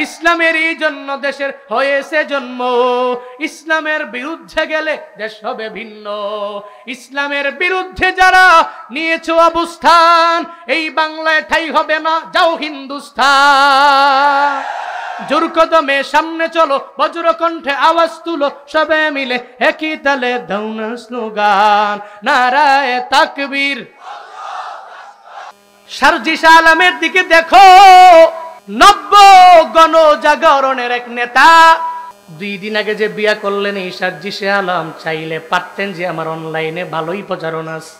ইসলামের এই জন্য দেশের হয়েছে জন্ম, ইসলামের বিরুদ্ধে গেলে দেশ হবে ভিন্ন। ইসলামের বিরুদ্ধে যারা নিয়েছে অবস্থান, এই বাংলায় ঠাই হবে না, যাও হিন্দুস্তান। জোর কদমে সামনে চলো, বজ্র কণ্ঠে আওয়াজ তুলো, সবে মিলে একই তালে দাও না স্লোগান, নারায়ে তাকবীর। সার্জিস আলমের দিকে দেখো, নব্য গণজাগরণের এক নেতা 2 দিন আগে যে বিয়া করলেন এই সার্জিস আলম, চাইলে পারতেন যে আমার অনলাইনে ভালোই প্রচারণা আছে,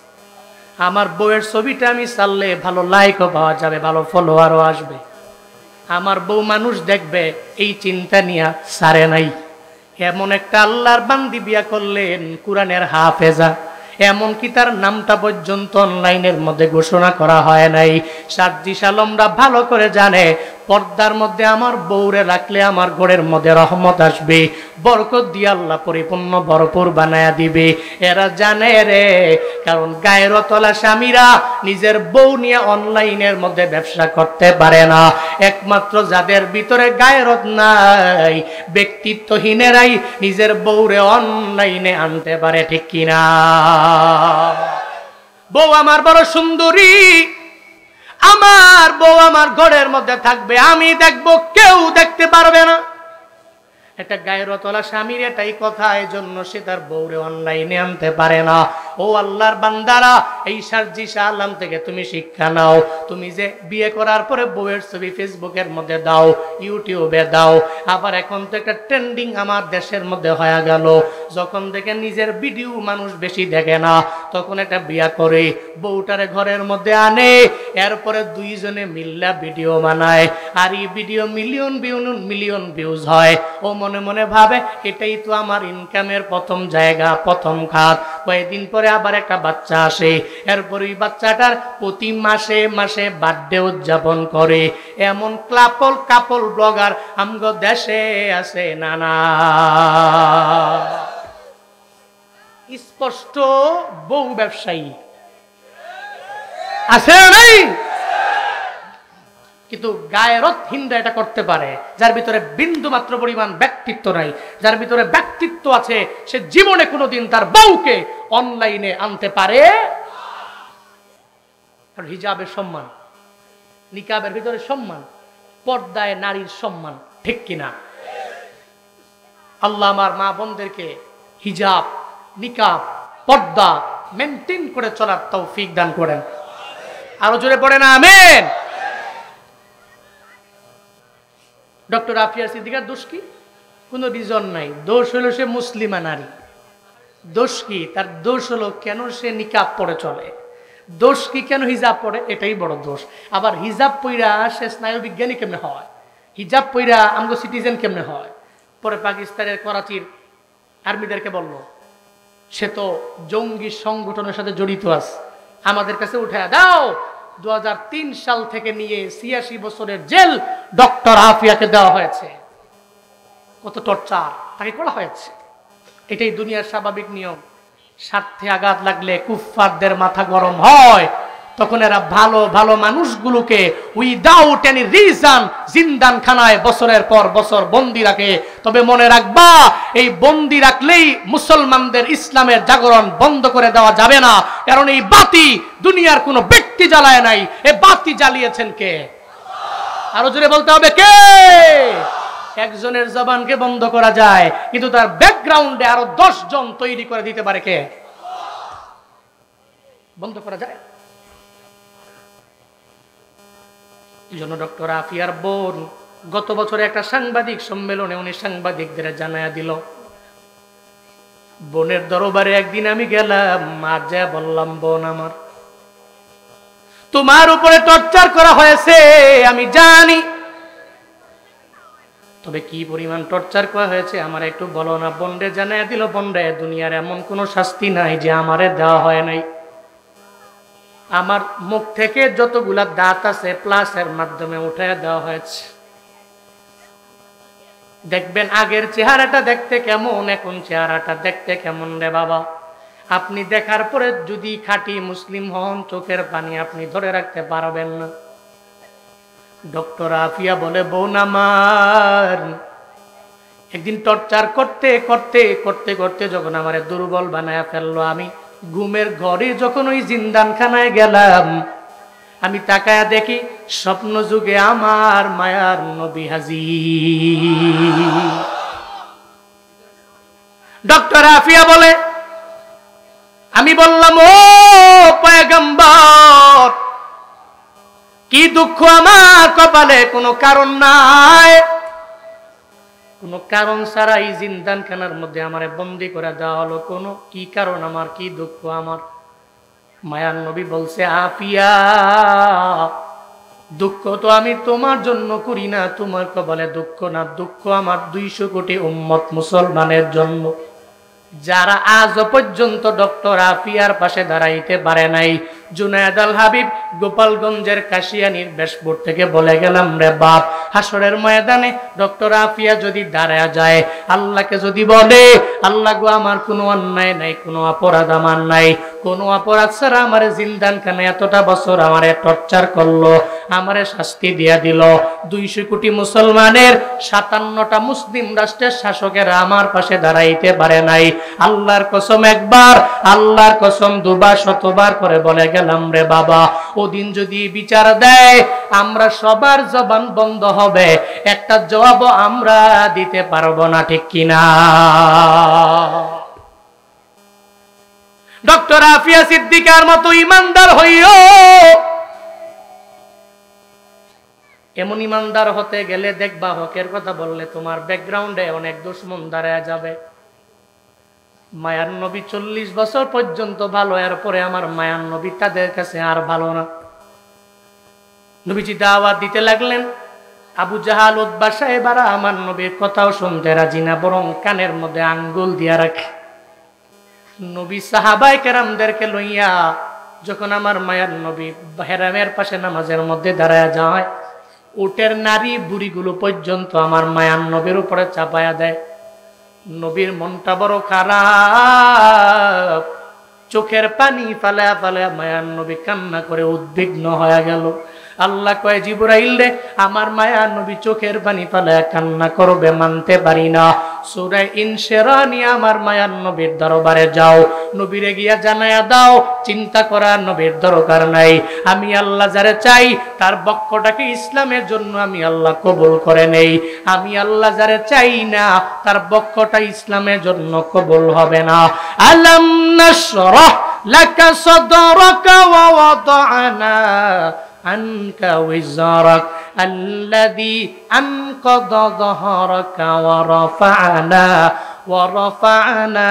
আমার বউয়ের ছবিটা আমি ছাড়লে ভালো লাইকও পাওয়া যাবে, ভালো ফলোয়ারও আসবে, আমার বউ মানুষ দেখবে, এই চিন্তা নিয়ে সারে নাই। এমন একটা আল্লাহর বান্দি বিয়া করলেন, কোরআনের হাফেজা, এমনকি তার নামটা পর্যন্ত অনলাইনের মধ্যে ঘোষণা করা হয় নাই। সার্জিস আলমরা ভালো করে জানে, পর্দার মধ্যে আমার বউরে রাখলে আমার ঘরের মধ্যে রহমত আসবে, বরকত দিয়ে আল্লাহ পরিপূর্ণ ভরপুর বানায়া দিবে। এরা জানে রে, কারণ গায়রতলা স্বামীরা নিজের বউ নিয়ে অনলাইনের মধ্যে ব্যবসা করতে পারে না। একমাত্র যাদের ভিতরে গায়রত নাই, ব্যক্তিত্বহীনেরাই নিজের বউরে অনলাইনে আনতে পারে, ঠিক কিনা? বউ আমার বড় সুন্দরী, আমার বউ আমার ঘরের মধ্যে থাকবে, আমি দেখবো, কেউ দেখতে পারবে না। একটা গায়রতলা স্বামীর এটাই কথা, এই জন্য সে তার বউরে অনলাইনে আনতে পারে না। ও আল্লাহর বান্দারা, এই সার্জিস আলম থেকে তুমি শিক্ষা নাও। তুমি যে বিয়ে করার পরে বউয়ের ছবি ফেসবুকের মধ্যে দাও, ইউটিউবে দাও, আবার এখন তো একটা ট্রেন্ডিং আমার দেশের মধ্যে হয়ে গেল, যখন দেখে নিজের ভিডিও মানুষ বেশি দেখে না, তখন একটা বিয়া করে বউটারে ঘরের মধ্যে আনে, এরপরে 2 জনে মিল্লা ভিডিও বানায়, আর এই ভিডিও মিলিয়ন ভিউজ হয়। ও মনে মনে ভাবে এটাই তো আমার ইনকামের প্রথম জায়গা, প্রথম খাত। কয়েকদিন পরে আবার একটা বাচ্চা আসে, এরপর ওই বাচ্চাটার প্রতি মাসে মাসে বার্থডে উদযাপন করে। এমন কাপল ব্লগার আমগো দেশে আছে নানা। স্পষ্ট বউ ব্যবসায়ী আছে নাই? কিন্তু গায়রতহীনরা এটা করতে পারে, যার ভিতরে বিন্দু মাত্র পরিমাণ ব্যক্তিত্ব নাই। যার ভিতরে ব্যক্তিত্ব আছে, সে জীবনে কোনোদিন তার বউকে অনলাইনে আনতে পারে। আর হিজাবের সম্মান, নিকাবের ভিতরে সম্মান, পর্দায় নারীর সম্মান, ঠিক কিনা? আল্লাহ আমার মা বোনদেরকে হিজাব, নিকাব, পর্দা মেনটেন করে চলার তৌফিক দান করেন। আরো জোরে পড়েন আমিন। ডক্টর আফিয়া সিদ্দিকার দোষ কি? কোনো রিজন নাই। দোষ হলো সে মুসলিমা নারী। দোষ কি? তার দোষ হলো কেন সে নিকাব পরে চলে। দোষ কি? কেন হিজাব পরে, এটাই বড় দোষ। আবার হিজাব পইরা সে স্নায়ু বিজ্ঞানী কেমনে হয়, হিজাব পইরা আমগো সিটিজেন কেমনে হয়। পরে পাকিস্তানের করাচির আর্মিদেরকে বলল, সে তো জঙ্গি সংগঠনের সাথে জড়িত আছে, আমাদের কাছে উঠায় দাও। 2003 সাল থেকে নিয়ে 86 বছরের জেল ডক্টর আফিয়াকে দেওয়া হয়েছে। কত টর্চার তাকে করা হয়েছে। এটাই দুনিয়ার স্বাভাবিক নিয়ম। স্বার্থে আঘাত লাগলে কুফফারদের মাথা গরম হয়, তখন এরা ভালো ভালো মানুষগুলোকে উইদাউট এনি রিজন জিন্দানখানায় বছরের পর বছর বন্দী রাখে। তবে মনে রাখবা, এই বন্দী রাখলেই মুসলমানদের ইসলামের জাগরণ বন্ধ করে দেওয়া যাবে না। কারণ এই বাতি দুনিয়ার কোনো ব্যক্তি জ্বালায় নাই, এই বাতি জ্বালিয়েছেন কে? আরো জোরে বলতে হবে কে? একজনের জবানকে বন্ধ করা যায়, কিন্তু তার ব্যাকগ্রাউন্ডে আরো 10 জন তৈরি করে দিতে পারে কে? বন্ধ করা যায়। এই জন্য ডক্টর আফিয়ার বোন গত বছরে একটা সাংবাদিক সম্মেলনে উনি সাংবাদিকদের জানায়া দিল, বোনের দরবারে একদিন আমি গেলাম, আর যা বললাম, বোন আমার, তোমার উপরে টর্চার করা হয়েছে আমি জানি, তবে কি পরিমাণ টর্চার করা হয়েছে আমার একটু বলো না। বোনরে জানায়া দিল, বোনরে, দুনিয়ার এমন কোনো শাস্তি নাই যে আমারে দেওয়া হয় নাই। আমার মুখ থেকে যতগুলা দাঁত আছে প্লাসের মাধ্যমে উঠায় দেওয়া হয়েছে। দেখবেন আগের চেহারাটা দেখতে কেমন, এখন চেহারাটা দেখতে কেমন রে বাবা। আপনি দেখার পরে যদি খাঁটি মুসলিম হন, চোখের পানি আপনি ধরে রাখতে পারবেন না। ডক্টর আফিয়া বলে, বোন আমার, একদিন টর্চার করতে করতে করতে করতে যখন আমারে দুর্বল বানায় ফেললো, আমি ঘুমের ঘরে যখন ওই জিন্দানখানায় গেলাম, আমি তাকায়া দেখি স্বপ্ন যুগে আমার মায়ার নবী হাজির। ডক্টর আফিয়া বলে, আমি বললাম, ও পয়গম্বর, কি দুঃখ আমার কপালে, কোনো কারণ নাই, কোনো কারণ ছাড়া এই জিন্দানখানার মধ্যে আমারে বন্দি করে দেওয়া হলো, কোনো কি কারণ আমার, কি দুঃখ আমার? মায়ার নবী বলছে, আফিয়া, দুঃখ তো আমি তোমার জন্য করি না, তোমার কপালে দুঃখ না, দুঃখ আমার 200 কোটি উম্মত মুসলমানের জন্য, যারা আজ পর্যন্ত ডক্টর আফিয়ার পাশে দাঁড়াইতে পারে নাই। জুনায়েদ আল হাবিব গোপালগঞ্জের কাশিয়ানির বেশপুর থেকে বলে গেলাম, রে বাপ, হাসরের ময়দানে ডক্টর আফিয়া যদি দাঁড়ায় যায়, আল্লাহকে যদি বলে, আল্লাহ গো, আমার কোনো অন্যায় নাই, কোনো অপরাধ আমার নাই, কোনো অপরাধ ছাড়া আমারে জিন্দানখানে এতটা বছর আমারে টর্চার করলো, আমারে শাস্তি দিয়া দিল, 200 কোটি মুসলমানের 57টা মুসলিম রাষ্ট্রের শাসকেরা আমার পাশে দাঁড়াইতে পারে নাই। আল্লাহর কসম একবার, আল্লাহর কসম দুবার, শতবার করে বলে গেলাম, রে বাবা, ওদিন যদি বিচার দেয়, আমরা সবার জবান বন্ধ হবে, একটা জবাবও আমরা দিতে পারবো না, ঠিক কিনা? ডক্টর আফিয়া সিদ্দিকার মতো ইমানদার হইও। এমন ইমানদার হতে গেলে দেখবা, হকের কথা বললে তোমার ব্যাকগ্রাউন্ডে অনেক দুশমন দাঁড়ায় যাবে। মায়ার নবী 40 বছর পর্যন্ত ভালো, এরপরে আমার মায়ার নবী তাদের কাছে আর ভালো না। নবীজি দাওয়াত দিতে লাগলেন, আবু জাহাল, উতবা সাহেবারা আমার নবীর কথাও শুনতে রাজি না, বরং কানের মধ্যে আঙ্গুল দিয়া রাখে। নবী সাহাবায়ে কেরামদেরকে লইয়া যখন আমার মায়ার নবী হেরামের পাশে নামাজের মধ্যে দাঁড়ায় যায়, উটের নারী বুড়িগুলো পর্যন্ত আমার মায়ার নবীর উপরে চাপায়া দেয়। নবীর মনটা বড় খারাপ, চোখের পানি ফালা ফালা মায়ার নবী কান্না করে উদ্বিগ্ন হয়ে গেল। আল্লাহ কয়, জিবরাইল রে, আমার মায়ার নবী চোখের পানি ফালা কান্না করবে, মানতে পারি না। সূরা ইনশিরা নিয়ে আমার মায়ার নবীর দরবারে যাও, নবীরে গিয়া জানায়া দাও, চিন্তা করার নবীর দরকার নাই, আমি আল্লাহ যারে চাই তার বক্ষটাকে ইসলামের জন্য আমি আল্লাহ কবুল করে নেই, আমি আল্লাহ যারে চাই না তার বক্ষটা ইসলামের জন্য কবুল হবে না। আলাম নাশরাহ লাকা সাদরাকা ওয়া ওয়াদানা আনকা ওয়াজারাক আল্লাযী আনকাযা যাহরাকা ওয়া রাফা'না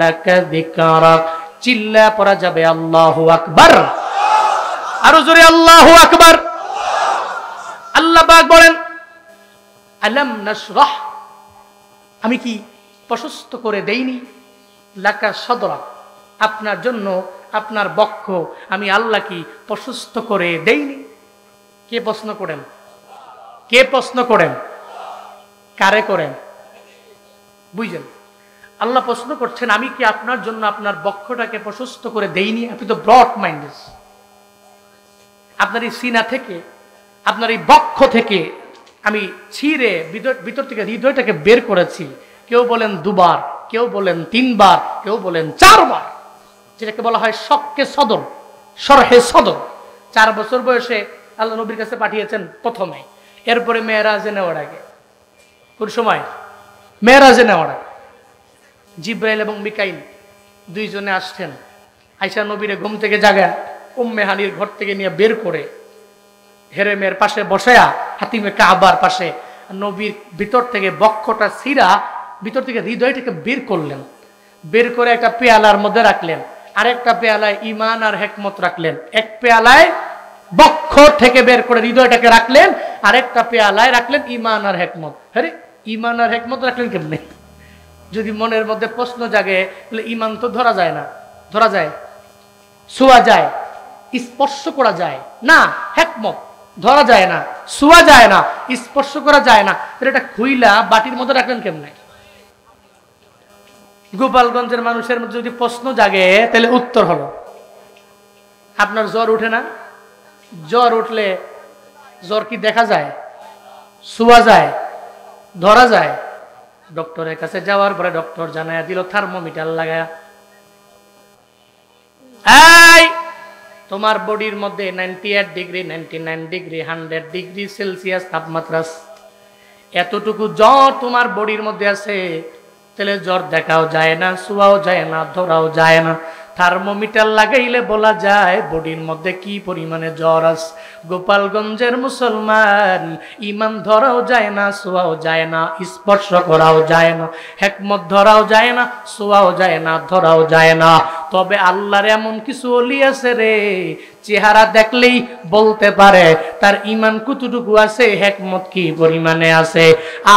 লাকা যিকরাক। চিল্লা পড়া যাবে আল্লাহু আকবার, আরো জোরে আল্লাহু আকবার। আল্লাহ পাক বলেন, আলাম নাশরাহ, আমি কি প্রশস্ত করে দেইনি, লাকা সাদরা, আপনার জন্য আপনার বক্ষ আমি আল্লাহ কি প্রশস্ত করে দেইনি? কে প্রশ্ন করেন? কে প্রশ্ন করেন? কারে করেন? বুঝলেন? আল্লাহ প্রশ্ন করছেন, আমি কি আপনার জন্য আপনার বক্ষটাকে প্রশস্ত করে দেইনি? আপনি তো ব্রড মাইন্ডেড। আপনার এই সিনা থেকে, আপনার এই বক্ষ থেকে আমি ছিঁড়ে ভিতর থেকে হৃদয়টাকে বের করেছি। কেউ বলেন 2 বার, কেউ বলেন 3 বার, কেউ বলেন 4 বার, যেটাকে বলা হয় শক্কে সদর, শরহে সদর। 4 বছর বয়সে আল্লাহ নবীর কাছে পাঠিয়েছেন প্রথমে, এরপরে মেরাজে নেওয়ার আগে, কোন সময়? মেরাজে নেওয়ার আগে জিব্রাইল এবং মিকাইল 2 জনে আসছেন, আয়েশা নবীরে ঘুম থেকে জাগায় উম্মে হানির ঘর থেকে নিয়ে বের করে হেরেমের পাশে বসায়া হাতিমে কাবার পাশে নবীর ভিতর থেকে বক্ষটা ছিঁড়া ভিতর থেকে হৃদয়টাকে বের করলেন, বের করে একটা পেয়ালার মধ্যে রাখলেন, আরেকটা পেয়ালায় ঈমান আর হিকমত রাখলেন। এক পেয়ালায় বক্ষ থেকে বের করে হৃদয়টাকে রাখলেন, আরেকটা পেয়ালায় রাখলেন ঈমান আর হিকমত। আরে ঈমান আর হিকমত রাখলেন কেমনে? যদি মনের মধ্যে প্রশ্ন জাগে, তাহলে ঈমান তো ধরা যায় না, ধরা যায়, ছোঁয়া যায়, স্পর্শ করা যায় না, হিকমত ধরা যায় না, ছোঁয়া যায় না, স্পর্শ করা যায় না, তাহলে এটা খুইলা বাটির মধ্যে রাখলেন কেমনে? গোপালগঞ্জের মানুষের মধ্যে যদি প্রশ্ন জাগে, তাহলে উত্তর হলো, আপনার জ্বর উঠে না? জ্বর উঠলে জ্বর কি দেখা যায়, ছোঁয়া যায়, ধরা যায়? ডক্টরের কাছে যাওয়ার পরে ডক্টর জানায়া দিল থার্মোমিটার লাগায়া, এই তোমার বডির মধ্যে 98 ডিগ্রি, 99 ডিগ্রি, 100 ডিগ্রি সেলসিয়াস তাপমাত্রা, এতটুকু জ্বর তোমার বডির মধ্যে আছে, তাহলে জ্বর দেখাও যায় না, ছোঁয়াও যায় না, ধরাও যায় না। থার্মোমিটার লাগাইলে বলা যায় বডির মধ্যে কি পরিমাণে জ্বর আছে। গোপালগঞ্জের মুসলমান, ইমান ধরাও যায় না, ছোঁয়াও যায় না, স্পর্শ করাও যায় না, হেকমত ধরাও যায় না, ছোঁয়াও যায় না, ধরাও যায় না। তবে আল্লাহর এমন কিছু ওলি আছে রে, চেহারা দেখলেই বলতে পারে তার ইমান কতটুকু আছে, হেকমত কি পরিমাণে আছে।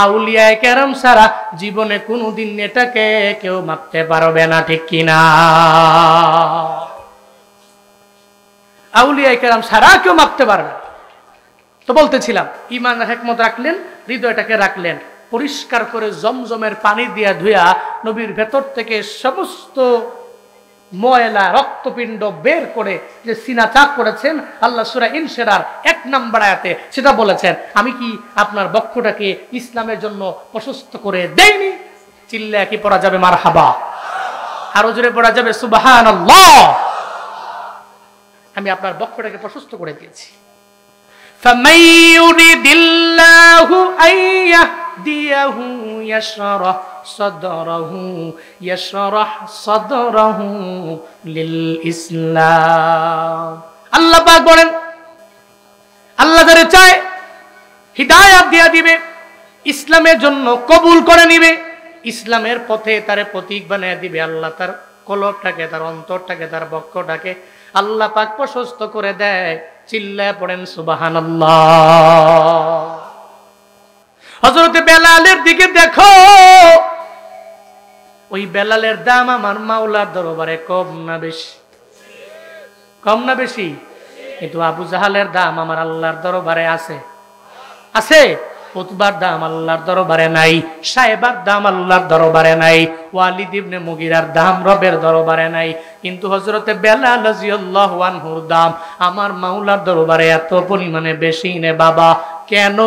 আউলিয়ায়ে কেরাম ছাড়া জীবনে কোনোদিন এটাকে কেউ মাপতে পারবে না, ঠিক কিনা? আউলিয়ায়ে কেরাম ছাড়া কেউ মাপতে পারবে না। তো বলতেছিলাম, ইমান হেকমত রাখলেন, হৃদয়টাকে রাখলেন পরিষ্কার করে, জমজমের পানি দিয়া ধুয়া নবীর ভেতর থেকে সমস্ত ময়লা রক্তপিণ্ড বের করে যে সিনা চাক করেছেন আল্লাহ সূরা ইনশিরার 1 নম্বর আয়াতে, সেটা বলেছেন, আমি কি আপনার বক্ষটাকে ইসলামের জন্য প্রশস্ত করে দেইনি? চিল্লা কি পড়া যাবে মারহাবা? আরো জোরে পড়া যাবে সুবহানাল্লাহ? আমি আপনার বক্ষটাকে প্রশস্ত করে দিয়েছি। ফামান ইউরিদিল্লাহু আইয়াহদিয়াহু ইয়াশরাহ সাদরাহু লিল ইসলাম। আল্লাহ পাক বলেন, আল্লাহ যারে চায় হিদায়াত দিয়া দিবে, ইসলামের জন্য কবুল করে নিবে, ইসলামের পথে তারে প্রতীক বানিয়ে দিবে। আল্লাহ তার কলবটাকে, তার অন্তরটাকে, তার বক্ষটাকে আল্লাহ পাক প্রশস্ত করে দেয়। চিল্লায় পড়েন সুবহানাল্লাহ। হযরত বেলালের দিকে দেখো, ওই বেলালের দাম আমার মাওলার দরবারে কম না বেশি? কম না বেশি? কিন্তু আবু জাহালের দাম আমার আল্লাহর দরবারে আছে, আছে। উতবার দাম আল্লাহর দরবারে নাই, সাহেবার দাম আল্লাহর দরবারে নাই, ওয়ালিদ ইবনে মুগিরার দাম রবের দরবারে নাই। কিন্তু হযরতে বেলাল রাদিয়াল্লাহু আনহুর দাম আমার মাওলার দরবারে এত পরিমাণে বেশি নে বাবা। কেন?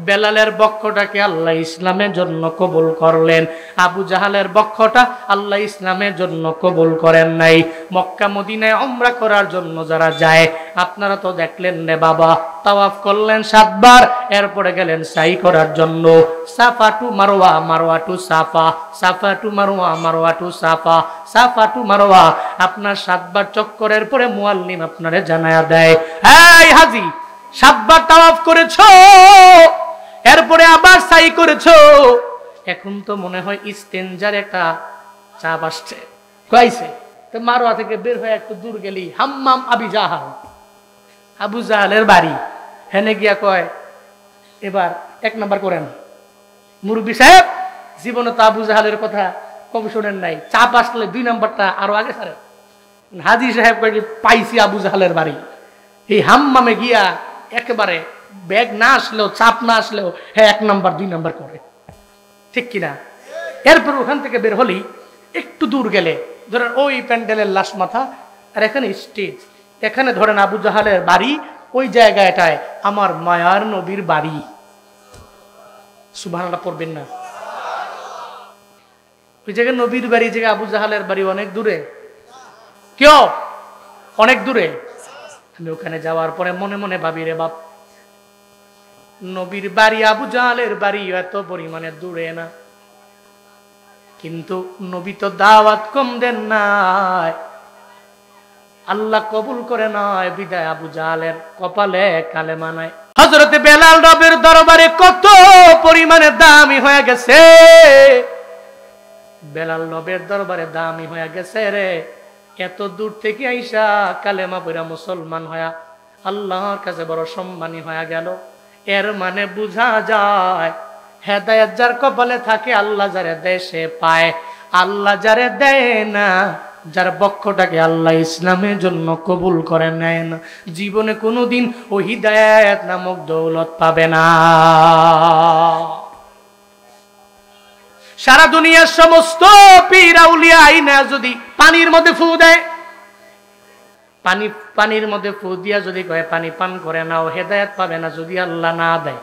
বেলালের বক্ষটাকে আল্লাহ ইসলামের জন্য কবুল করলেন, আবু জাহালের বক্ষটা আল্লাহ ইসলামের জন্য কবুল করেন নাই। মক্কা মদিনায় উমরা করার জন্য যারা যায়, আপনারা তো দেখলেন রে বাবা, তাওয়াফ করলেন 7 বার, এরপরে গেলেন সাই করার জন্য, সাফা টু মারওয়া, মারওয়া টু সাফা, সাফা টু মারওয়া, মারওয়া টু সাফা, সাফা টু মারওয়া। আপনার 7 বার চক্করের পরে মুআল্লিম আপনারে জানায়া দেয়, এই হাজী 7 বার তাওয়াফ করেছো, এরপরে আবার সাই করেছো, এখন তো মনে হয় ইস্তেনজার একটা চাপ আসছে। কইছে তো মারওয়া থেকে বের হয়ে একটু দূর গেলি হাম্মাম আবি জাহাল, আবু জাহালের বাড়ি, হেনে গিয়া কয় এবার 1 নাম্বার করেন। মুরব্বী সাহেব জীবনে তো আবু জাহালের কথা কম শোনেন নাই, চাপ আসলে 2 নাম্বারটা আরো আগে সারে। হাজী সাহেব কয় পাইছি আবু জাহালের বাড়ি, এই হাম্মামে গিয়া একেবারে ব্যাগ না আসলেও, চাপ না আসলেও, হ্যাঁ 1 নাম্বার 2 নাম্বার করে, ঠিক কিনা? এরপর ওখান থেকে বের হলেই একটু দূর গেলে ধরেন ওই প্যান্ডেলের লাশ মাথা, আর এখানে স্টেজ, এখানে ধরেন আবু জাহালের বাড়ি, ওই জায়গাটায় আমার মায়ার নবীর বাড়ি। সুবহানাল্লাহ পড়বেন না? ওই জায়গায় নবীর বাড়ি, জায়গায় আবু জাহালের বাড়ি অনেক দূরে। কেউ অনেক দূরে। আমি ওখানে যাওয়ার পরে মনে মনে ভাবি, রে বাপ, নবীর বাড়ি আবু জাহালের বাড়ি এত পরিমাণে দূরে না, কিন্তু নবী তো দাওয়াত কম দেন নাই, আল্লাহ কবুল করে নয়, বিদায় আবু জাহালের কপালে কালেমা নাই। হযরতে বেলাল রবের দরবারে কত পরিমাণে দামি হয়ে গেছে, বেলাল রবের দরবারে দামি হয়ে গেছে রে। এত দূর থেকে আইসা কালেমা পড়া মুসলমান হয়া আল্লাহর কাছে বড় সম্মানী হয়ে গেল। এর মানে বোঝা যায় হেদায়েত যার কপালে থাকে আল্লাহ যারে দেয় সে পায়, আল্লাহ যারে দেয় না, যার বক্ষটাকে আল্লাহ ইসলামের জন্য কবুল করে নেয় না, জীবনে কোনোদিন ওই হিদায়াত নামক দৌলত পাবে না। সারা দুনিয়ার সমস্ত পীর আউলিয়া আইনা যদি পানির মধ্যে ফু দেয়, পানির মধ্যে ফু দিয়া যদি কয় পানি পান করে নাও, হেদায়েত পাবে না যদি আল্লাহ না দেয়।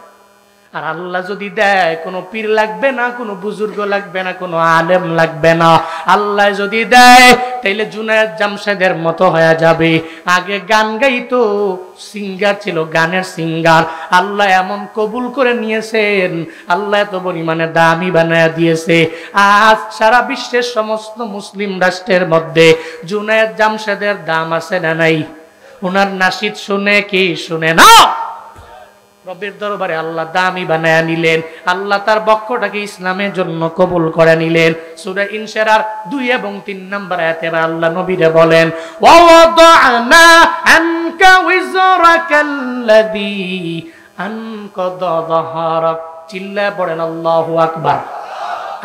আর আল্লাহ যদি দেয়, কোনো পীর লাগবে না, কোনো বুজুর্গ লাগবে না, কোনো আলেম লাগবে না। আল্লাহ যদি দেয় তাইলে জুনায়েদ জামশেদের মতো হয়ে যাবে। আগে গান গাইতো, সিঙ্গার ছিল, গানের সিঙ্গার। আল্লাহ এমন কবুল করে নিয়েছেন, আল্লাহ এত পরিমাণে দামি বানায় দিয়েছে। আজ সারা বিশ্বের সমস্ত মুসলিম রাষ্ট্রের মধ্যে জুনায়েদ জামশেদের দাম আছে না নাই? ওনার নাশিদ শুনে কি শুনে না? রবের দরবারে আল্লাহ দামি বানায়া নিলেন। আল্লাহ তার বক্ষটাকে ইসলামের জন্য কবুল করে নিলেন। সূরা ইনশিরার 2 এবং 3 নম্বর আয়াতে আল্লাহ নবীরে বলেন, ওয়া ওয়াদানা আনকা উযরাকাল্লাযী আনকাদা যাহরাক। চিল্লায় পড়েন আল্লাহু আকবার।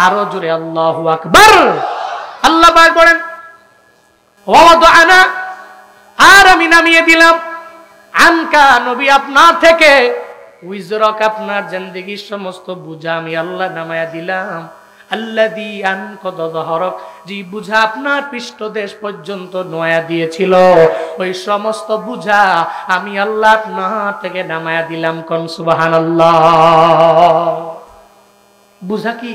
আরো জোরে আল্লাহু আকবার। আল্লাহ পাক বলেন, ওয়া ওয়াদানা, আর আমি নামিয়ে দিলাম, আনকা নবী আপনার থেকে, উইজরক আপনার জিন্দেগীর সমস্ত বোঝা আমি আল্লাহ নামায়া দিলাম। আল্লাযী আনকাদা যাহরাক, যে বোঝা আপনার পৃষ্ঠদেশ পর্যন্ত নয়া দিয়েছিল, ওই সমস্ত বোঝা আমি আল্লাহ আপনার থেকে নামায়া দিলাম। কোন সুবহানাল্লাহ। বোঝা কি?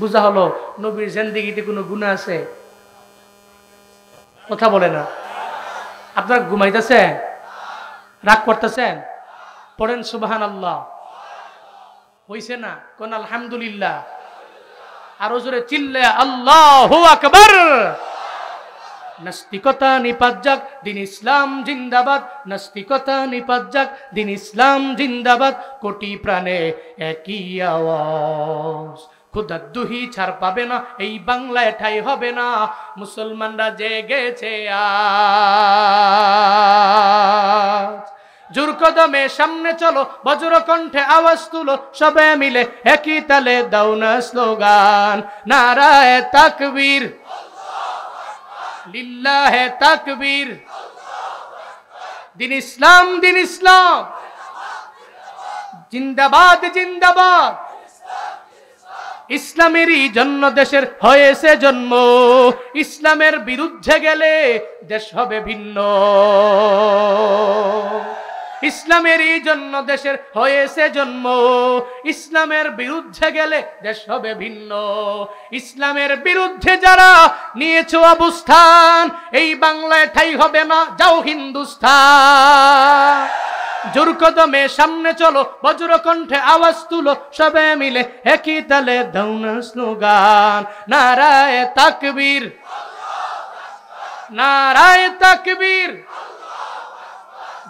বোঝা হলো নবীর জিন্দেগীতে কোনো গুনাহ আছে? কথা বলে না। আপনারা ঘুমাইতেছেন, রাগ করতেছেন? পড়েন সুবহানাল্লাহ। হইছে না? কোন আলহামদুলিল্লাহ। আরো জোরে চিল্লে আল্লাহু আকবার। নাস্তিকতা নিপাত যাক, দিন ইসলাম জিন্দাবাদ। নাস্তিকতা নিপাত যাক, দিন ইসলাম জিন্দাবাদ। কোটি প্রাণে একই আওয়াজ, খুদার দুহি ছাড় পাবে না, এই বাংলায় ঠাই হবে না। মুসলমানরা জেগেছে আজ, জোর কদমে সামনে চলো, বজ্র কণ্ঠে আওয়াজ তুলো, সবে মিলে একই তালে দাও না স্লোগান, নারায়ে তাকবীর, লিল্লাহে তাকবীর। দিন ইসলাম, দিন ইসলাম জিন্দাবাদ, জিন্দাবাদ। ইসলামেরই জন্য দেশের হয়েছে জন্ম, ইসলামের বিরুদ্ধে গেলে দেশ হবে ভিন্ন। ইসলামেরই জন্য দেশের হয়েছে জন্ম, ইসলামের বিরুদ্ধে গেলে দেশ হবে ভিন্ন। ইসলামের বিরুদ্ধে যারা নিয়েছো অবস্থান, এই বাংলায় ঠাই হবে না, যাও হিন্দুস্তান। জোর কদমে সামনে চলো, বজ্র কণ্ঠে আওয়াজ তুলো, সবে মিলে একই তালে দাও না স্লোগান, নারায়ে তাকবীর, নারায়ে তাকবীর।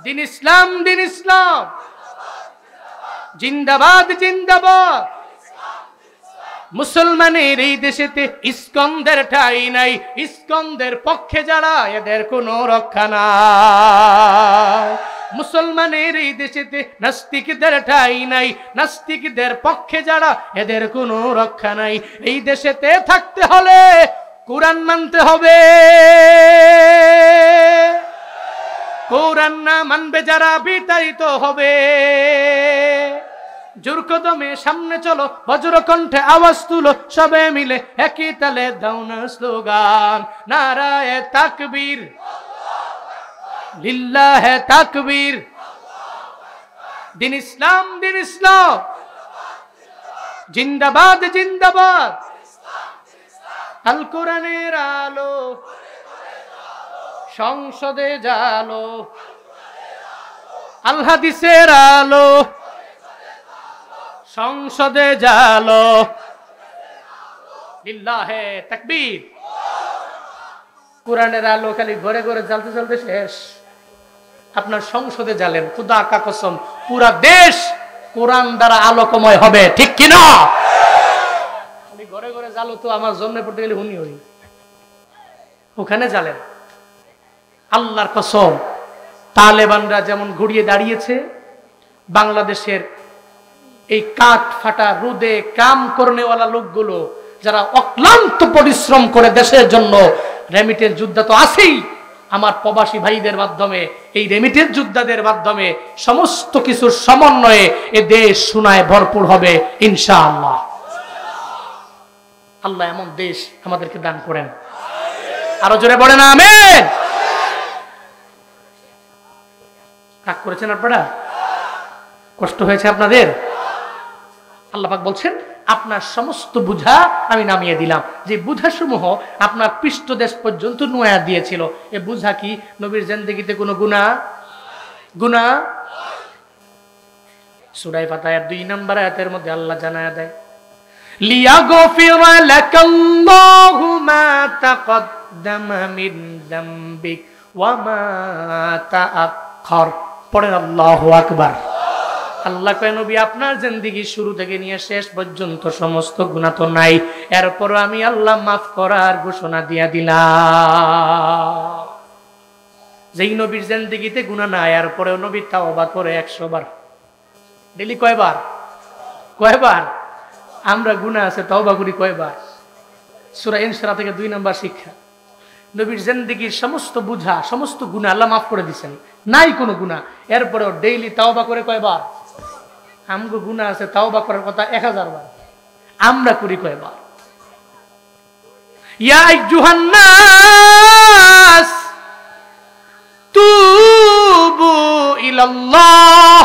দিন ইসলাম, দিন ইসলাম জিন্দাবাদ, জিন্দাবাদ। মুসলমানের এই দেশেতে ইস্কনদের ঠাই নাই, ইস্কনদের পক্ষে যারা এদের কোনো রক্ষা নাই। মুসলমানের এই দেশেতে নাস্তিকদের ঠাই নাই, নাস্তিকদের পক্ষে যারা এদের কোনো রক্ষা নাই। এই দেশেতে থাকতে হলে কোরআন মানতে হবে, কোরআন না মানবে যারা বিতাড়িত হবে। জোর কদমে সামনে চলো, বজ্র কণ্ঠে আওয়াজ তুলো, সবে মিলে একই তালে দাও না স্লোগান, নারায়ে তাকবীর, লিল্লাহে তাকবীর। দিন ইসলাম, দিন ইসলাম জিন্দাবাদ, জিন্দাবাদ। আল কোরআনের আলো সংসদে জালো, আল হাদিসের আলো সংসদে জালো, লিল্লাহে তাকবীর। কোরআনের আলো খালি ঘরে ঘরে জ্বালতে জ্বালতে শেষ, আপনার সংসদে জ্বালেন, খুদা কা কসম পুরা দেশ কোরআন দ্বারা আলোকময় হবে, ঠিক কিনা? খালি ঘরে ঘরে জ্বালো তো আমার জন্য পড়তে গেলে হুনি হই, ওখানে জ্বালেন। আল্লাহর কসম, তালেবানরা যেমন ঘুরিয়ে দাঁড়িয়েছে, বাংলাদেশের এই কাঠ ফাটা রোদে কাম করনেওয়ালা লোকগুলো যারা অক্লান্ত পরিশ্রম করে দেশের জন্য, রেমিটেন্স যোদ্ধা তো আছেই, আমার প্রবাসী ভাইদের মাধ্যমে, এই রেমিটেন্স যোদ্ধাদের মাধ্যমে সমস্ত কিছুর সমন্বয়ে এ দেশ সোনায় ভরপুর হবে ইনশাআল্লাহ। আল্লাহ এমন দেশ আমাদেরকে দান করেন, আরো জোরে বলেন আমিন। রাগ করেছেন আপনারা? কষ্ট হয়েছে আপনাদের? আল্লাহ পাক বলছেন আপনার সমস্ত বোঝা আমি নামিয়ে দিলাম। যে বোঝাসমূহ আপনার পৃষ্ঠদেশ পর্যন্ত নোয়া দিয়েছিল, এ বোঝা কি নবীর জিন্দেগিতে কোনো গুনাহ? সূরা ফাতিহার 2 নম্বর আয়াতের মধ্যে আল্লাহ জানায়া দেয়, লিয়াগফিরা লাকাল্লাহু মা তাকদ্দামা মিন যামবিক ওয়া মা তাআখার। পড়েন আল্লাহু আকবার। আল্লাহ কয় নবী আপনার জিন্দেগি শুরু থেকে নিয়ে শেষ পর্যন্ত সমস্ত গুনাহ তো নাই, এরপরও আমি আল্লাহ মাফ করার ঘোষণা দিয়া দিলাম। যেই নবীর জিন্দেগিতে গুনাহ নাই, এরপরেও নবী তাওবা করে 100 বার। ডেলি কয়বার? আমরা গুনাহ আছে তাওবা করি কয়বার? সূরা ইনশিরাহ থেকে 2 নম্বর শিক্ষা। নবীর জিন্দেগির সমস্ত বুঝা সমস্ত গুনাহ আল্লাহ মাফ করে দিয়েছেন, নাই কোনো গুনাহ, এরপরেও ডেইলি তাওবা করে কয়বার? আমগো গুনাহ আছে তাওবা করার কথা 1000 বার, আমরা করি কয়বার? ইয়া আইয়ুহান নাস তুবু ইলাল্লাহ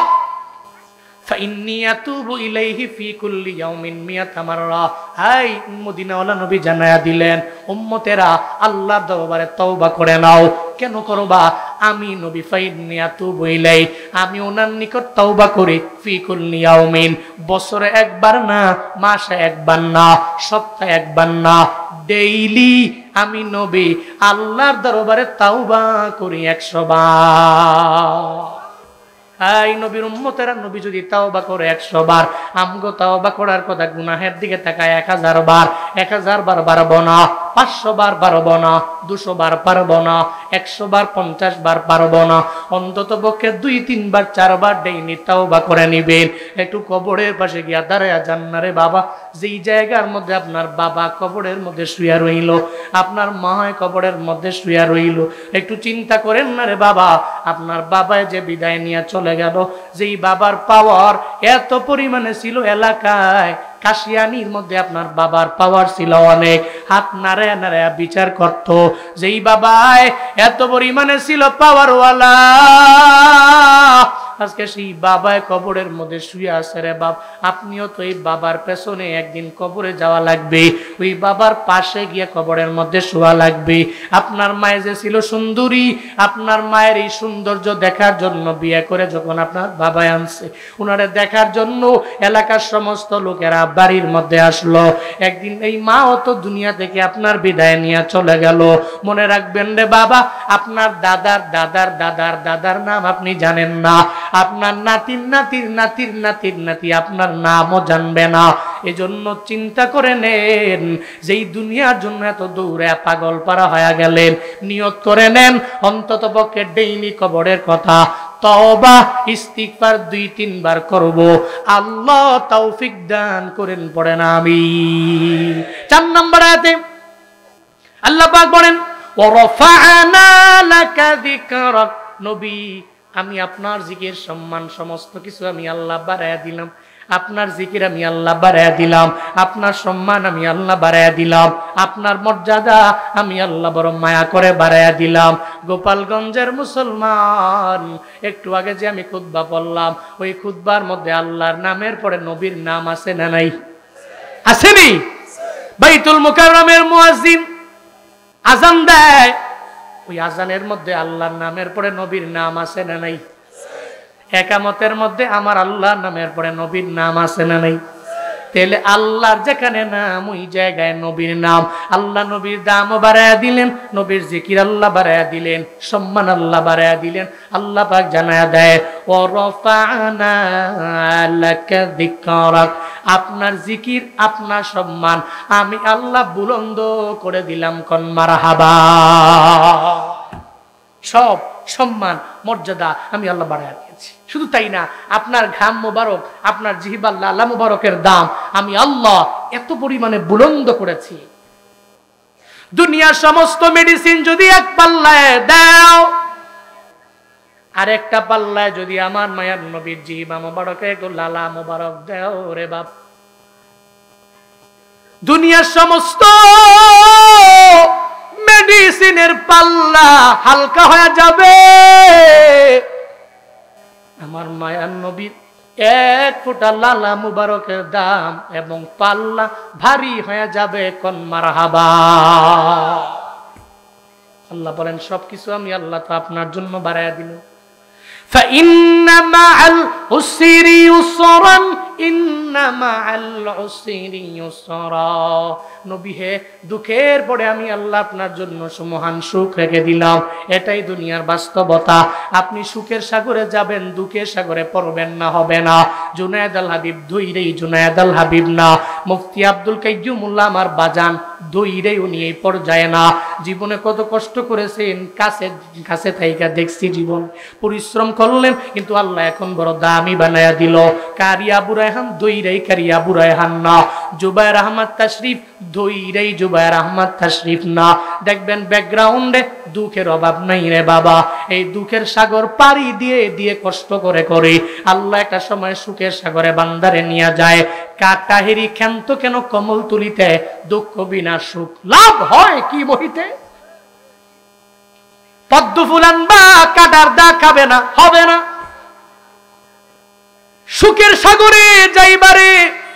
ফাইন্নী আতুবু ইলাইহি ফি কুল্লি ইয়াউমিন মিয়াতা মাররা। হাই মদিনাওয়ালা নবী জানায়া দিলেন, উম্মতেরা আল্লাহর দরবারে তওবা করে নাও। কেন করবা? আমি নবী ফাইন্নী আতুবু ইলাই, আমি ওনার নিকট তওবা করি ফি কুল্লি ইয়াউমিন, বছরে একবার না, মাসে একবার না, সপ্তাহে একবার না, ডেইলি আমি নবী আল্লাহর দরবারে তওবা করি 100 বার। এই নবীর উম্মতেরা নবী যদি তাওবা করে 100 বার, আমগো তাওবা করার কথা গুনাহের দিকে তাকায় 1000 বার। 1000 বার পারবো না, 500 বার পারবো না, 200 বার পারবো না, 100 বার 50 বার পারবো না, অন্তত পক্ষে 2-3 বার 4 বার ডেইলি তাওবা করে নিবেন। একটু কবরের পাশে গিয়া দাঁড়ায়া যান না রে বাবা। যেই জায়গার মধ্যে আপনার বাবা কবরের মধ্যে শুয়া রইল, আপনার মা কবরের মধ্যে শুয়া রইল, একটু চিন্তা করেন না রে বাবা। আপনার বাবায় যে বিদায় নিয়ে চলে গেল, যেই বাবার পাওয়ার এত পরিমাণে ছিল এলাকায়, কাশিয়ানির মধ্যে আপনার বাবার পাওয়ার ছিল অনেক, হাত নাড়ায়া নাড়ায়া বিচার করত। যেই বাবায় এত পরিমাণে ছিল পাওয়ারওয়ালা, আজকে সেই বাবায় কবরের মধ্যে শুয়ে আছে রে বাপ। আপনিও তো এই বাবার পেছনে একদিন কবরে যাওয়া লাগবে, ওই বাবার পাশে গিয়ে কবরের মধ্যে শোয়া লাগবে। আপনার মায়ে যে ছিল সুন্দরী, আপনার মায়ের এই সৌন্দর্য দেখার জন্য বিয়ে করে যখন আপনার বাবায় আনছে, ওনারে দেখার জন্য এলাকার সমস্ত লোকেরা বাড়ির মধ্যে আসলো। একদিন এই মাও তো দুনিয়া থেকে আপনার বিদায় নিয়ে চলে গেল। মনে রাখবেন রে বাবা, আপনার দাদার দাদার দাদার দাদার নাম আপনি জানেন না, আপনার নাতির নাতির নাতির নাতির নাতি আপনার নামও জানবে না। এজন্য চিন্তা করে নেন, যেই দুনিয়ার জন্য এত দৌড়ে পাগল পারা হয়ে গেলেন, নিয়ত করে নেন অন্তত পক্ষে ডেইলি কবরের কথা তওবা ইস্তিগফার 2-3 বার করব। আল্লাহ তৌফিক দান করেন, পড়েন আমিন। 4 নম্বর আয়াতে আল্লাহ পাক বলেন, ওয়া রাফা'না লাকা যিকরাক। নবী আমি আপনার জিকির সম্মান সমস্ত কিছু আমি আল্লাহ বাড়ায়া দিলাম, আপনার জিকির আমি আল্লাহ বাড়ায়া দিলাম, আপনার সম্মান আমি আল্লাহ বাড়ায়া দিলাম, আপনার মর্যাদা আমি আল্লাহ বড় মায়া করে বাড়ায়া দিলাম। গোপালগঞ্জের মুসলমান, একটু আগে যে আমি খুতবা পড়লাম, ওই খুতবার মধ্যে আল্লাহর নামের পরে নবীর নাম আছে না নাই? আসেনি? বাইতুল মুকাররমের মুয়াজ্জিন আজান দেয়, ওই আজানের মধ্যে আল্লাহর নামের পরে নবীর নাম আছে না নাই? একামতের মধ্যে আমার আল্লাহর নামের পরে নবীর নাম আছে না নাই? তাহলে আল্লাহর যেখানে নাম, ওই জায়গায় নবীর নাম। আল্লাহ নবীর দামও বাড়ায়া দিলেন, নবীর জিকির আল্লাহ বাড়ায়া দিলেন, সম্মান আল্লাহ বাড়ায়া দিলেন। আল্লাহ পাক জানায়া দেয়, ওয়া রাফা'না লাকা যিকরাক, আপনার জিকির আপনার সম্মান আমি আল্লাহ বুলন্দ করে দিলাম। কোন মারহাবা। সব সম্মান মর্যাদা আমি আল্লাহ বাড়ায়া দিয়েছি। শুধু তাই না, আপনার ঘাম মোবারক, আপনার জিহবা লালা মোবারকের দাম আমি আল্লাহ এত পরিমাণে বুলন্দ করেছি। দুনিয়ার সমস্ত মেডিসিন যদি এক পাল্লায় দাও, আর একটা পাল্লায় যদি আমার মায়ার নবীর জিহবা মোবারকে একটু লালা মোবারক দাও রে বাপ, দুনিয়ার সমস্ত মেডিসিনের পাল্লা হালকা হয়ে যাবে। আমার মায়ার নবীর এক ফোঁটা লালা মুবারকের দাম এবং পাল্লা ভারী হয়ে যাবে, কোন মারহাবা। আল্লাহ বলেন সবকিছু আমি আল্লাহ তো আপনার জন্য বাড়াইয়া দিল। فإن مع العسر يسرا إن مع العسر يسرا। নবী হে, দুঃখের পরে আমি আল্লাহ আপনার জন্য সুমহান সুখ রেখে দিলাম। এটাই দুনিয়ার বাস্তবতা। আপনি সুখের সাগরে যাবেন, দুঃখের সাগরে পড়বেন না, হবে না। জুনায়েদ আল হাবিব ধৈরেই জুনায়েদ আল হাবিব না, মুফতি আব্দুল কাইয়ুমুল্লাহ আমার বাজান ধৈরেই উনি এই পর্যায়ে না। জীবনে কত কষ্ট করেছেন, কাছে কাছে থাইকা দেখছি, জীবন পরিশ্রম করলেন, কিন্তু আল্লাহ এখন বড় দামি বানায়া দিল। কারিয়া বুরাইহান দইরাই কারিয়া বুরাইহান না, জুবায়ের আহমদ তাশরিফ দইরাই জুবায়ের আহমদ তাশরিফ না। দেখবেন ব্যাকগ্রাউন্ডে দুঃখের অভাব নাই রে বাবা। এই দুঃখের সাগর পাড়ি দিয়ে দিয়ে কষ্ট করে করে আল্লাহ একটা সময় সুখের সাগরে বান্দারে নিয়ে যায়। কাটাহেরি ক্ষান্ত কেন কমল তুলিতে, দুঃখ বিনা সুখ লাভ হয় কি বহিতে। পদ্ম ফুলান বা কাটার দা খাবে না, হবে না। সুখের সাগরে যাইবারে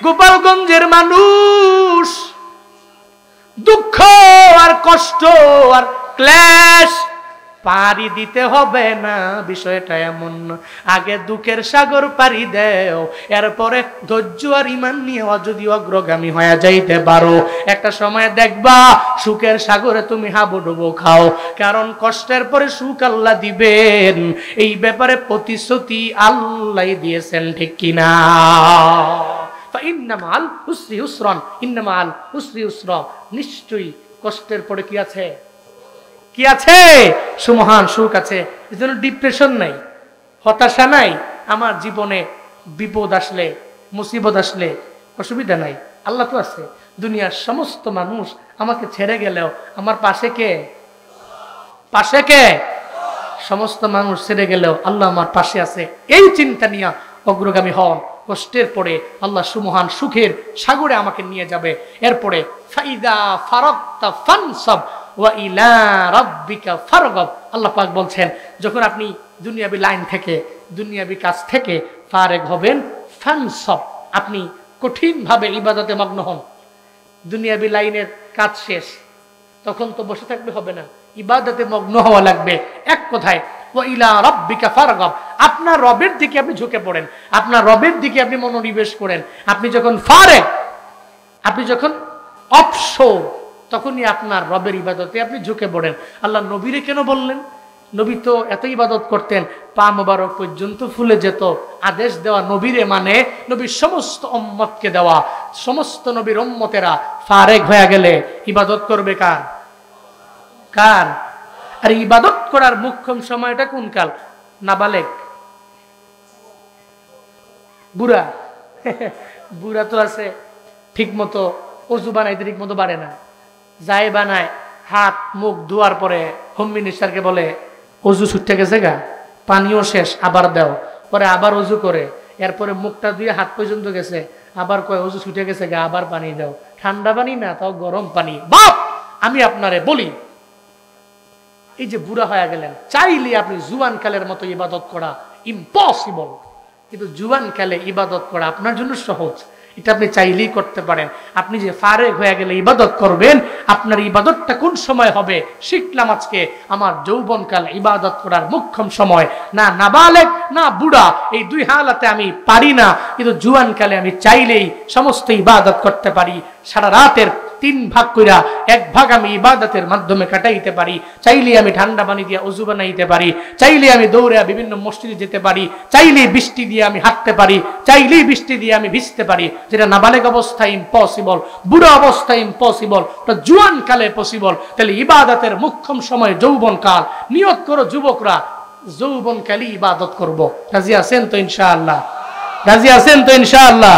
গোপালগঞ্জের মানুষ দুঃখ আর কষ্ট আর ক্লেশ পারি দিতে হবে না, বিষয়টা এমন না। আগে দুঃখের সাগর পারি দেও, এরপরে ধৈর্য আর ইমান নিয়ে যদি অগ্রগামী হয়ে যাইতে পারো, একটা সময় দেখবা সুখের সাগরে তুমি হাবুডুবু খাও। কারণ কষ্টের পরে সুখ আল্লাহ দিবেন, এই ব্যাপারে প্রতিশ্রুতি আল্লাহ দিয়েছেন, ঠিক কিনা? ইন্নামাল উসরি উসরান, ইন্নামাল উসরি উসরা। নিশ্চয়ই কষ্টের পরে কি আছে? কি আছে? সুমহান সুখ আছে। এজন্য ডিপ্রেশন নাই, হতাশা নাই। আমার জীবনে বিপদ আসলে, মুসিবত আসলে অসুবিধা নাই, আল্লাহ তো আছে। দুনিয়ার সমস্ত মানুষ আমাকে ছেড়ে গেলেও আমার পাশে কে? পাশে কে? সমস্ত মানুষ ছেড়ে গেলেও আল্লাহ আমার পাশে আছে। এই চিন্তা নিয়ে অগ্রগামী হন। কষ্টের পরে আল্লাহ সুমহান সুখের সাগরে আমাকে নিয়ে যাবে। এরপরে ফাইদা ফারাগতা ফানসাব ওয়া ইলা রাব্বিকা ফারগাব। আল্লাহ পাক বলছেন, যখন আপনি দুনিয়াবি লাইন থেকে, দুনিয়াবি কাজ থেকে ফারেগ হবেন, ফানসাব, আপনি কঠিনভাবে ইবাদতে মগ্ন হন। দুনিয়াবি লাইনের কাজ শেষ, তখন তো বসে থাকবে হবে না, ইবাদতে মগ্ন হওয়া লাগবে। এক কথায় ওয়া ইলা রাব্বিকা ফারগাব, আপনার রবের দিকে আপনি ঝুঁকে পড়েন, আপনার রবের দিকে আপনি মনোনিবেশ করেন। আপনি যখন ফারেগ, আপনি যখন অবসর, তখনই আপনার রবের ইবাদতে আপনি ঝুঁকে পড়েন। আল্লাহ নবীরে কেন বললেন? নবী তো এত ইবাদত করতেন, পা মোবারক পর্যন্ত ফুলে যেত। আদেশ দেওয়া নবীরে মানে নবীর সমস্ত উম্মতকে দেওয়া। সমস্ত নবীর উম্মতেরা ফারেগ হয়ে গেলে ইবাদত করবে কার? কার? আর ইবাদত করার মুখ্যম সময়টা কোন কাল? নাবালেগ, বুড়া। বুড়া তো আছে ঠিক মতো অজু বানাইতে ঠিক মতো পারে না, যাই বানায় হাত মুখ ধোয়ার পরে হোম মিনিস্টারকে বলে অজু ছুটে গেছে গা, পানিও শেষ, আবার দাও। পরে আবার অজু করে, এরপরে মুখটা ধুয়ে হাত পর্যন্ত গেছে, আবার কয় অজু ছুটে গেছে গা, আবার পানি দাও। ঠান্ডা পানি না, তাও গরম পানি। বাপ, আমি আপনারে বলি, এই যে বুড়া হয়ে গেলেন, চাইলে আপনি জুয়ান কালের মতো ইবাদত করা ইম্পসিবল, কিন্তু জুয়ান কালে ইবাদত করা আপনার জন্য সহজ। এটা আপনি চাইলেই করতে পারেন। আপনি যে ফারেগ হয়ে গেলে ইবাদত করবেন, আপনার ইবাদতটা কোন সময় হবে শিখলাম আজকে। আমার যৌবনকাল ইবাদত করার মুখ্যম সময়। না নাবালেগ না বুড়া, এই দুই হালাতে আমি পারি না, কিন্তু জুয়ান কালে আমি চাইলেই সমস্ত ইবাদত করতে পারি। সারা রাতের 3 ভাগ কইরা 1 ভাগ আমি ইবাদতের মাধ্যমে কাটাইতে পারি। চাইলে আমি ঠান্ডা পানি দিয়ে ওযু বানাইতে পারি, চাইলে আমি দৌড়ে বিভিন্ন মসজিদে যেতে পারি, চাইলে বৃষ্টি দিয়ে আমি হাঁটতে পারি, চাইলে বৃষ্টি দিয়ে আমি ভিজতে পারি। যেটা নাবালেগ অবস্থায় ইম্পসিবল, বুড়া অবস্থায় ইম্পসিবল, তো জুয়ান কালে পসিবল। তাহলে ইবাদতের মুখ্যম সময় যৌবন কাল। নিয়ত করো যুবকরা, যৌবন কালে ইবাদত করব। রাজি আছেন তো ইনশাআল্লাহ? রাজি আছেন তো ইনশাআল্লাহ?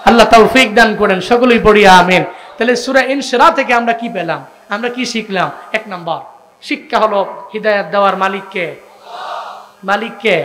আল্লাহ তৌফিক দান করেন, সকলেই পড়ি আমিন। তাহলে সূরা ইনশিরাহ থেকে আমরা কি পেলাম? আমরা কি শিখলাম? 1 নম্বর শিক্ষা হলো হিদায়াত দেওয়ার মালিককে। মালিককে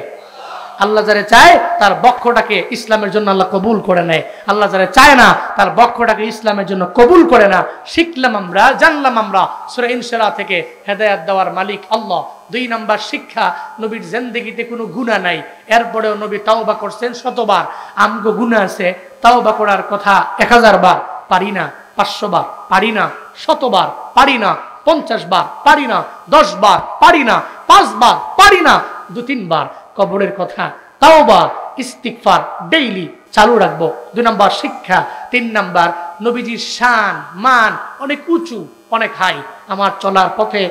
আল্লাহ যারা চায় তার বক্ষটাকে ইসলামের জন্য আল্লাহ কবুল করে নেয়, আল্লাহ যারা চায় না তার বক্ষটাকে ইসলামের জন্য কবুল করে না। শিখলাম আমরা, জানলাম আমরা সূরা ইনশিরাহ থেকে হেদায়েত দেওয়ার মালিক আল্লাহ। 2 নাম্বার শিক্ষা, নবীর জিন্দেগিতে কোনো গুনাহ নাই, এরপরেও নবী তাওবা করছেন শতবার। আমগো গুনাহ আছে, তাওবা করার কথা 1000 বার পারি না, 500 বার পারি না, 100 বার পারি না, 50 বার পারি না, 10 বার পারি না, 5 বার পারি না, 2-3 বার কবরের কথা, তাওবা ইস্তিগফার ডেইলি চালু রাখবো। 2 নাম্বার শিক্ষা। 3 নাম্বার, নবীজির শান মান অনেক উঁচু, অনেক হাই। আমার চলার পথে,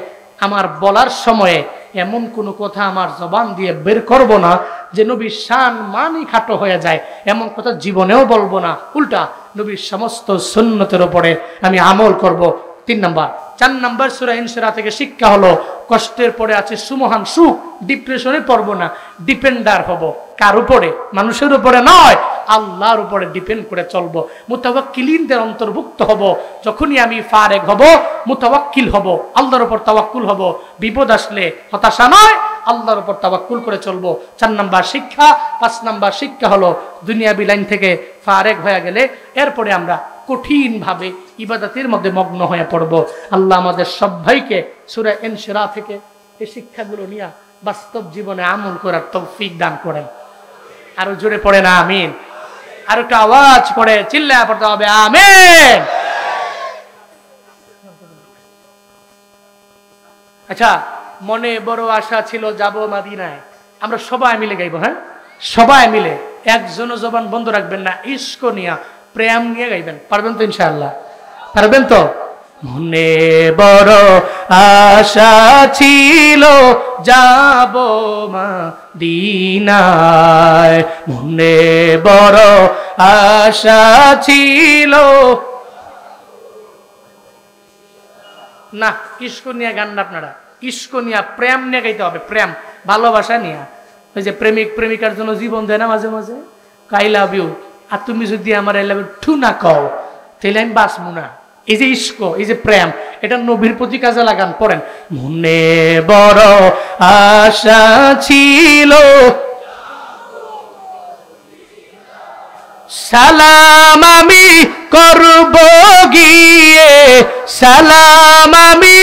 আমার বলার সময়ে এমন কোনো কথা আমার জবান দিয়ে বের করব না যে নবীর শান মানই খাটো হয়ে যায়, এমন কথা জীবনেও বলবো না। উল্টা নবীর সমস্ত সুন্নতের উপরে আমি আমল করব। 3 নাম্বার। 4 নাম্বার, সূরা ইনশিরাহ থেকে শিক্ষা হলো, কষ্টের পরে আছে সুমহান সুখ। ডিপ্রেশনে পড়ব না, ডিপেন্ডার হব। কার উপরে? মানুষের উপরে নয়, আল্লাহর উপরে ডিপেন্ড করে চলবো। মুতাওয়াক্কিলিনদের অন্তর্ভুক্ত হব। যখনই আমি ফারেগ হব, মুতাওয়াক্কিল হব, আল্লাহর উপর তাওয়াক্কুল হব। বিপদ আসলে হতাশা নয়, আল্লাহর উপর তাওয়াক্কুল করে চলবো। 4 নাম্বার শিক্ষা। 5 নাম্বার শিক্ষা হলো, দুনিয়াবি লাইন থেকে ফারেগ হয়ে গেলে এরপরে আমরা কঠিন ভাবে ইবাদতের মধ্যে মগ্ন হয়ে পড়ব। আল্লাহ আমাদের সবাইকে সূরা ইনশিরাহ থেকে এই শিক্ষাগুলো নিয়ে বাস্তব জীবনে আমল করার তৌফিক দান করেন। আরো জোরে পড়েন আমিন। আর একটা আওয়াজ করে চিল্লায় পড়তে হবে আমিন। আচ্ছা, মনে বড় আশা ছিল যাব মদিনায়। আমরা সবাই মিলে গাইবো, হ্যাঁ সবাই মিলে, একজনও জবান বন্ধ রাখবেন না। ইশক নিয়া, প্রেম নিয়ে গাইবেন। পারবেন তো ইনশাআল্লাহ? পারবেন তো? মনে বড় আশা ছিল যাব মদিনায়, মনে বড় আশা ছিল। না, ইশক নিয়ে গান না আপনারা, ইশক নিয়ে প্রেম নিয়ে গাইতে হবে। প্রেম, ভালোবাসা নিয়ে। ওই যে প্রেমিক প্রেমিকার জন্য জীবন দেয় না মাঝে মাঝে, আই লাভ ইউ, আর তুমি যদি আমার আই লাভ ইউ টু না কও তাহলে আমি বাঁচবো না। এই যে ইশক, এই যে প্রেম, এটা নবীর প্রতি কাজে লাগান। পড়েন, মনে বড় আশা ছিল সালাম আমি করব গিয়ে, সালাম আমি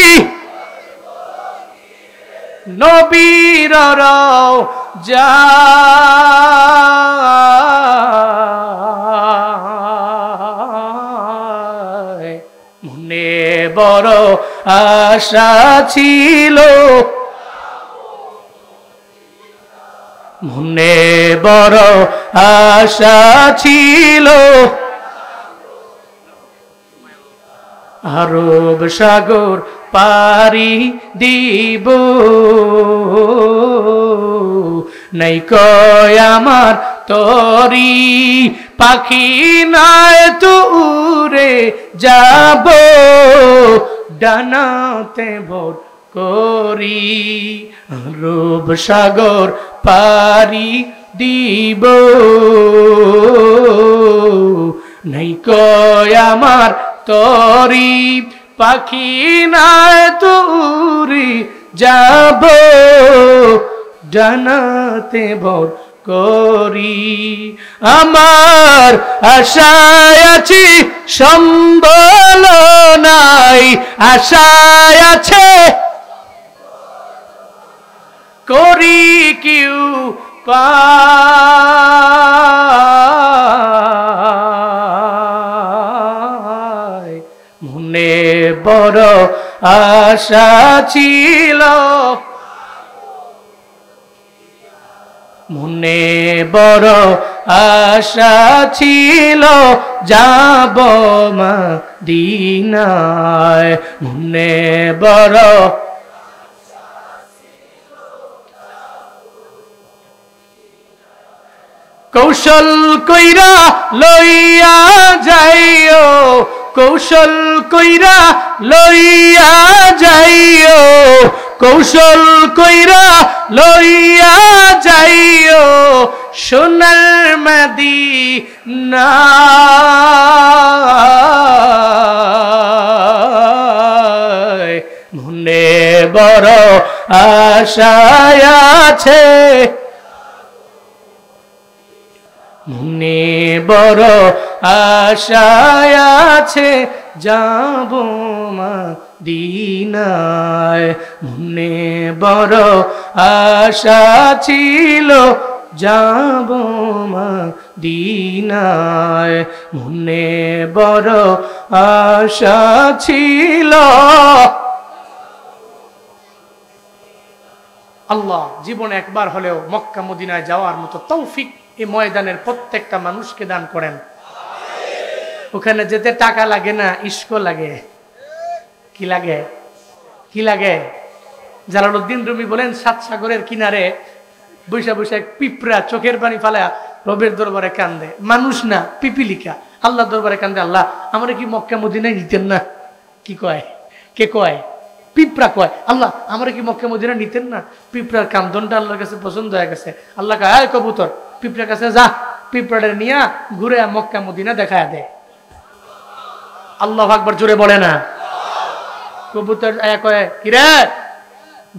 নবীর রওজা, মনে বড় আশা ছিল, মনে বড় আশা ছিল, আরব সাগর পারি দিব, নাই কয় আমার তরি, পাখি নয় তো উড়ে যাব, ডানাতে ভোর করি, আরব সাগর পারি দিব, নাই কয় আমার তরি, পাখি নয় তো উড়ে যাব, ডানাতে ভোর করি। আমার আশায় আছি সম্বল নাই, আশায় আছে করি কিউ পায়, মনে বড় আশা ছিল, মনে বড় আশা ছিল যাব মদিনায়, মনে বড় কৌশল কইরা লইয়া যাইও, কৌশল কইরা লইয়া যাইও, কৌশল কইরা লইয়া যাইও, সোনার মদিনা, মনে বড় আশা আছে, মনে বড় আশায় আছে যাব মদিনায়, মনে বড় আশা ছিল যাব মদিনায়, মনে বড় আশা ছিল। আল্লাহ জীবনে একবার হলেও মক্কা মদিনায় যাওয়ার মতো তৌফিক এই ময়দানের প্রত্যেকটা মানুষকে দান করেন। ওখানে যেতে টাকা লাগে না, ইস্ক লাগে। কি লাগে? কি লাগে? জালালউদ্দিন রুমি বলেন, সাত সাগরের কিনারে বৈশা বৈশা পিঁপড়া চোখের পানি ফালা রবের দরবারে কান্দে। মানুষ না, পিপিলিকা আল্লাহ দরবারে কান্দে, আল্লাহ আমরা কি মক্কা মদিনায় নিতেন না? কি কয়? কে কয়? পিঁপড়া কয়, আল্লাহ আমরা কি মক্কা মদিনা নিতেন না? পিঁপড়ার কান্দনটা আল্লাহর কাছে পছন্দ হয়ে গেছে। আল্লাহ কয়, কবুতর পিঁপড়ার কাছে যা, পিঁপড়াটা নিয়ে ঘুরে মক্কা মদিনা দেখায় দে। আল্লাহু আকবার জোরে বলে না? কবুতর কয়, কিরে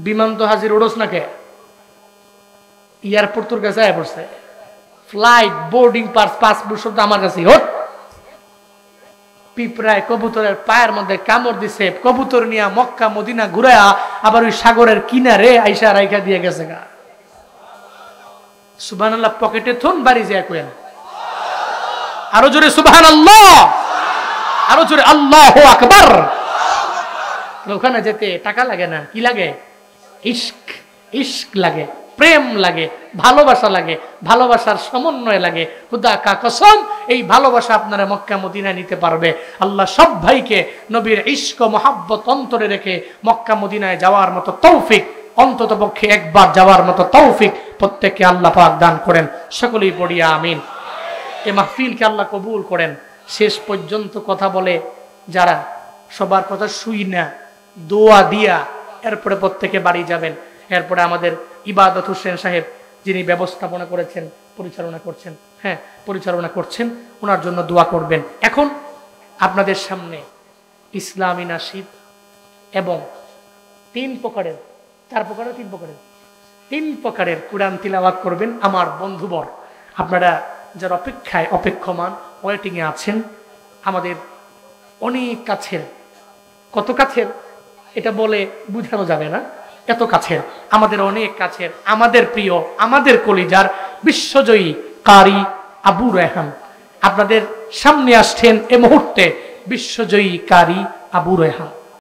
বিমান তো হাজির, ওড়স না কে? এয়ারপোর্ট তোর কাছে আয় পড়ছে, ফ্লাইট বোর্ডিং পাস পাসপোর্ট সব আমার কাছে। হট! পিঁপড়ায় কবুতরের পায়ের মধ্যে কামড় দিছে, কবুতর নিয়ে মক্কা মদিনা ঘুরায়া আবার ওই সাগরের কিনারে আইসা রাইখা দিয়ে গেছে গা। সুবহানাল্লাহ পকেটে থন বাড়ি যায় কইন। আরো জোরে সুবহানাল্লাহ, আরো জোরে আল্লাহু আকবার। ওখানে যেতে টাকা লাগে না, কি লাগে? ইশক, ইশক লাগে, প্রেম লাগে, ভালোবাসা লাগে, ভালোবাসার সমন্বয় লাগে। খুদা কা কসম, এই ভালোবাসা আপনারা মক্কা মদিনায় নিতে পারবে। আল্লাহ সব ভাইকে নবীর ইশক মহাব্বত অন্তরে রেখে মক্কা মদিনায় যাওয়ার মতো তৌফিক, অন্তত পক্ষে একবার যাওয়ার মতো তৌফিক প্রত্যেককে আল্লাহ পাক দান করেন। সকলেই পড়িয়া আমিন। এই মাহফিলকে আল্লাহ কবুল করেন। শেষ পর্যন্ত কথা বলে যারা, সবার কথা শুই না, দোয়া দিয়া এরপরে প্রত্যেকে বাড়ি যাবেন। এরপরে আমাদের ইবাদত হোসেন সাহেব, যিনি ব্যবস্থাপনা করেছেন, পরিচালনা করছেন, হ্যাঁ পরিচালনা করছেন, ওনার জন্য দোয়া করবেন। এখন আপনাদের সামনে ইসলামী নাশিদ এবং তিন প্রকারের কুরআন তিলাওয়াত করবেন আমার বন্ধুবর। আপনারা যারা অপেক্ষায় অপেক্ষমান ওয়েটিংয়ে আছেন, আমাদের অনেক কাছের, কত কাছের এটা বলে বুঝানো যাবে না, এত কাছের, আমাদের অনেক কাছের, আমাদের প্রিয়, আমাদের কলিজার বিশ্বজয়ী কারি আবু রায়হান আপনাদের সামনে আসছেন। এ মুহূর্তে বিশ্বজয়ী কারি আবু রায়হান।